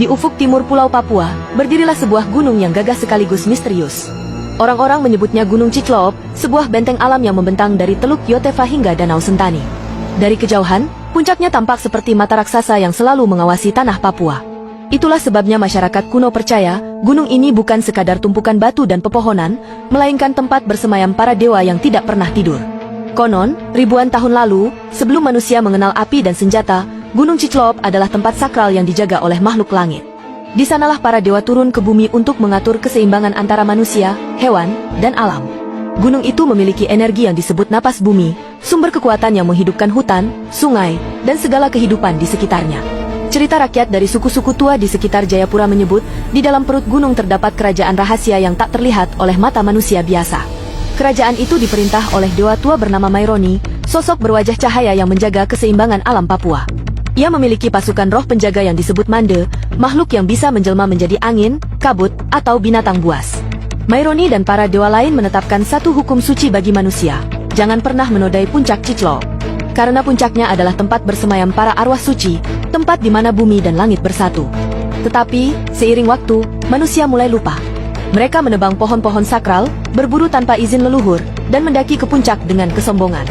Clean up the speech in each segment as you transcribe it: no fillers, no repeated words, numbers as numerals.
Di ufuk timur Pulau Papua, berdirilah sebuah gunung yang gagah sekaligus misterius. Orang-orang menyebutnya Gunung Cicloop, sebuah benteng alam yang membentang dari Teluk Yotefa hingga Danau Sentani. Dari kejauhan, puncaknya tampak seperti mata raksasa yang selalu mengawasi tanah Papua. Itulah sebabnya masyarakat kuno percaya, gunung ini bukan sekadar tumpukan batu dan pepohonan, melainkan tempat bersemayam para dewa yang tidak pernah tidur. Konon, ribuan tahun lalu, sebelum manusia mengenal api dan senjata, Gunung Cicloop adalah tempat sakral yang dijaga oleh makhluk langit. Di sanalah para dewa turun ke bumi untuk mengatur keseimbangan antara manusia, hewan, dan alam. Gunung itu memiliki energi yang disebut napas bumi, sumber kekuatan yang menghidupkan hutan, sungai, dan segala kehidupan di sekitarnya. Cerita rakyat dari suku-suku tua di sekitar Jayapura menyebut, di dalam perut gunung terdapat kerajaan rahasia yang tak terlihat oleh mata manusia biasa. Kerajaan itu diperintah oleh dewa tua bernama Maironi, sosok berwajah cahaya yang menjaga keseimbangan alam Papua. Ia memiliki pasukan roh penjaga yang disebut Mande, makhluk yang bisa menjelma menjadi angin, kabut, atau binatang buas. Maironi dan para dewa lain menetapkan satu hukum suci bagi manusia, jangan pernah menodai puncak Cicloop. Karena puncaknya adalah tempat bersemayam para arwah suci, tempat di mana bumi dan langit bersatu. Tetapi, seiring waktu, manusia mulai lupa. Mereka menebang pohon-pohon sakral, berburu tanpa izin leluhur, dan mendaki ke puncak dengan kesombongan.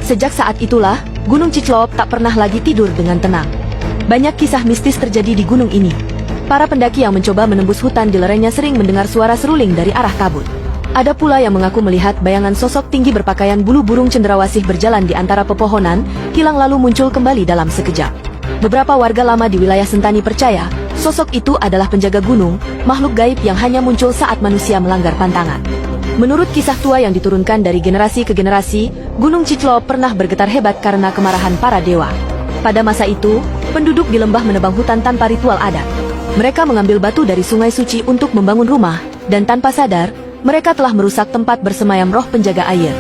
Sejak saat itulah, Gunung Cicloop tak pernah lagi tidur dengan tenang. Banyak kisah mistis terjadi di gunung ini. Para pendaki yang mencoba menembus hutan di lerengnya sering mendengar suara seruling dari arah kabut. Ada pula yang mengaku melihat bayangan sosok tinggi berpakaian bulu burung cendrawasih berjalan di antara pepohonan, hilang lalu muncul kembali dalam sekejap. Beberapa warga lama di wilayah Sentani percaya, sosok itu adalah penjaga gunung, makhluk gaib yang hanya muncul saat manusia melanggar pantangan. Menurut kisah tua yang diturunkan dari generasi ke generasi, Gunung Cicloop pernah bergetar hebat karena kemarahan para dewa. Pada masa itu, penduduk di lembah menebang hutan tanpa ritual adat. Mereka mengambil batu dari sungai suci untuk membangun rumah, dan tanpa sadar, mereka telah merusak tempat bersemayam roh penjaga air.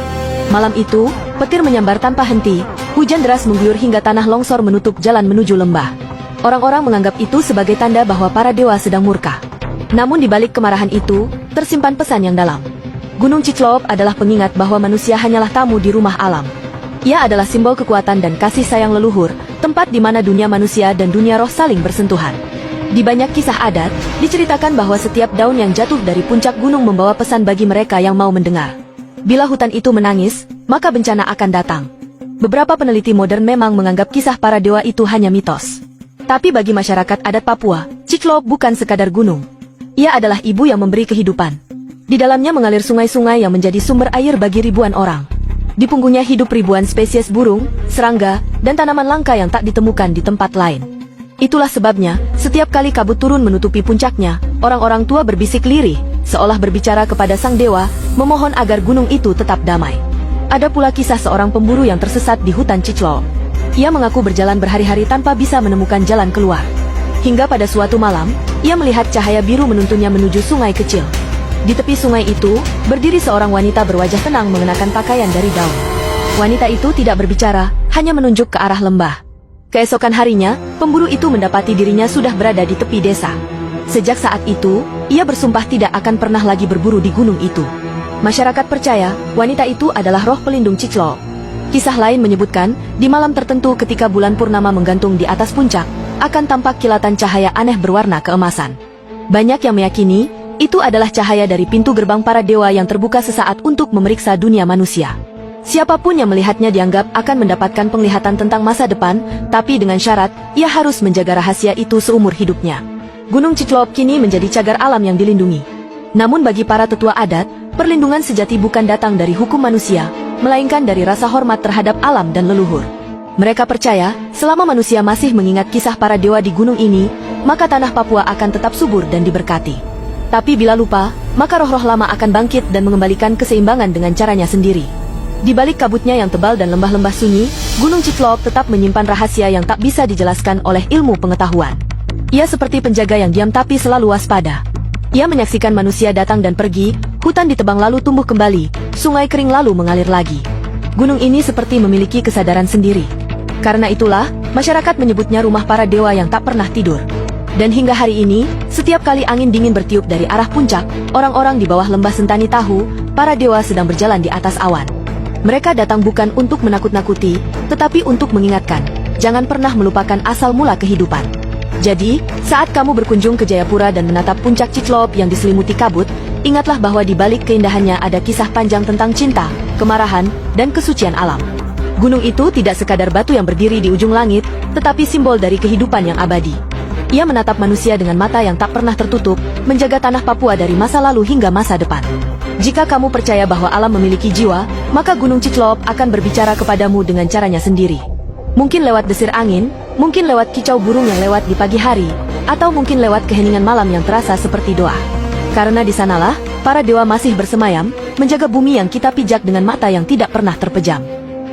Malam itu, petir menyambar tanpa henti, hujan deras mengguyur hingga tanah longsor menutup jalan menuju lembah. Orang-orang menganggap itu sebagai tanda bahwa para dewa sedang murka. Namun di balik kemarahan itu, tersimpan pesan yang dalam. Gunung Cicloop adalah pengingat bahwa manusia hanyalah tamu di rumah alam. Ia adalah simbol kekuatan dan kasih sayang leluhur, tempat di mana dunia manusia dan dunia roh saling bersentuhan. Di banyak kisah adat, diceritakan bahwa setiap daun yang jatuh dari puncak gunung membawa pesan bagi mereka yang mau mendengar. Bila hutan itu menangis, maka bencana akan datang. Beberapa peneliti modern memang menganggap kisah para dewa itu hanya mitos. Tapi bagi masyarakat adat Papua, Cicloop bukan sekadar gunung. Ia adalah ibu yang memberi kehidupan. Di dalamnya mengalir sungai-sungai yang menjadi sumber air bagi ribuan orang. Di punggungnya hidup ribuan spesies burung, serangga, dan tanaman langka yang tak ditemukan di tempat lain. Itulah sebabnya, setiap kali kabut turun menutupi puncaknya, orang-orang tua berbisik lirih, seolah berbicara kepada sang dewa, memohon agar gunung itu tetap damai. Ada pula kisah seorang pemburu yang tersesat di hutan Cicloop. Ia mengaku berjalan berhari-hari tanpa bisa menemukan jalan keluar. Hingga pada suatu malam, ia melihat cahaya biru menuntunnya menuju sungai kecil. Di tepi sungai itu, berdiri seorang wanita berwajah tenang mengenakan pakaian dari daun. Wanita itu tidak berbicara, hanya menunjuk ke arah lembah. Keesokan harinya, pemburu itu mendapati dirinya sudah berada di tepi desa. Sejak saat itu, ia bersumpah tidak akan pernah lagi berburu di gunung itu. Masyarakat percaya, wanita itu adalah roh pelindung Cicloop. Kisah lain menyebutkan, di malam tertentu ketika bulan purnama menggantung di atas puncak, akan tampak kilatan cahaya aneh berwarna keemasan. Banyak yang meyakini, itu adalah cahaya dari pintu gerbang para dewa yang terbuka sesaat untuk memeriksa dunia manusia. Siapapun yang melihatnya dianggap akan mendapatkan penglihatan tentang masa depan, tapi dengan syarat, ia harus menjaga rahasia itu seumur hidupnya. Gunung Cicloop kini menjadi cagar alam yang dilindungi. Namun bagi para tetua adat, perlindungan sejati bukan datang dari hukum manusia, melainkan dari rasa hormat terhadap alam dan leluhur. Mereka percaya, selama manusia masih mengingat kisah para dewa di gunung ini, maka tanah Papua akan tetap subur dan diberkati. Tapi bila lupa, maka roh-roh lama akan bangkit dan mengembalikan keseimbangan dengan caranya sendiri. Di balik kabutnya yang tebal dan lembah-lembah sunyi, Gunung Cicloop tetap menyimpan rahasia yang tak bisa dijelaskan oleh ilmu pengetahuan. Ia seperti penjaga yang diam tapi selalu waspada. Ia menyaksikan manusia datang dan pergi, hutan ditebang lalu tumbuh kembali, sungai kering lalu mengalir lagi. Gunung ini seperti memiliki kesadaran sendiri. Karena itulah, masyarakat menyebutnya rumah para dewa yang tak pernah tidur. Dan hingga hari ini, setiap kali angin dingin bertiup dari arah puncak, orang-orang di bawah lembah Sentani tahu, para dewa sedang berjalan di atas awan. Mereka datang bukan untuk menakut-nakuti, tetapi untuk mengingatkan, jangan pernah melupakan asal mula kehidupan. Jadi, saat kamu berkunjung ke Jayapura dan menatap puncak Ciklop yang diselimuti kabut, ingatlah bahwa di balik keindahannya ada kisah panjang tentang cinta, kemarahan, dan kesucian alam. Gunung itu tidak sekadar batu yang berdiri di ujung langit, tetapi simbol dari kehidupan yang abadi. Ia menatap manusia dengan mata yang tak pernah tertutup, menjaga tanah Papua dari masa lalu hingga masa depan. Jika kamu percaya bahwa alam memiliki jiwa, maka Gunung Ciklop akan berbicara kepadamu dengan caranya sendiri. Mungkin lewat desir angin, mungkin lewat kicau burung yang lewat di pagi hari, atau mungkin lewat keheningan malam yang terasa seperti doa. Karena di sanalah, para dewa masih bersemayam, menjaga bumi yang kita pijak dengan mata yang tidak pernah terpejam.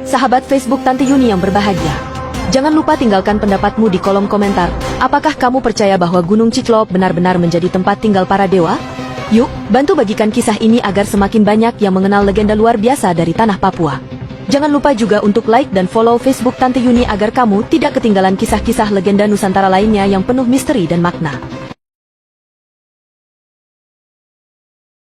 Sahabat Facebook Tante Yuni yang berbahagia, jangan lupa tinggalkan pendapatmu di kolom komentar. Apakah kamu percaya bahwa Gunung Ciklop benar-benar menjadi tempat tinggal para dewa? Yuk, bantu bagikan kisah ini agar semakin banyak yang mengenal legenda luar biasa dari tanah Papua. Jangan lupa juga untuk like dan follow Facebook Tante Yuni agar kamu tidak ketinggalan kisah-kisah legenda Nusantara lainnya yang penuh misteri dan makna.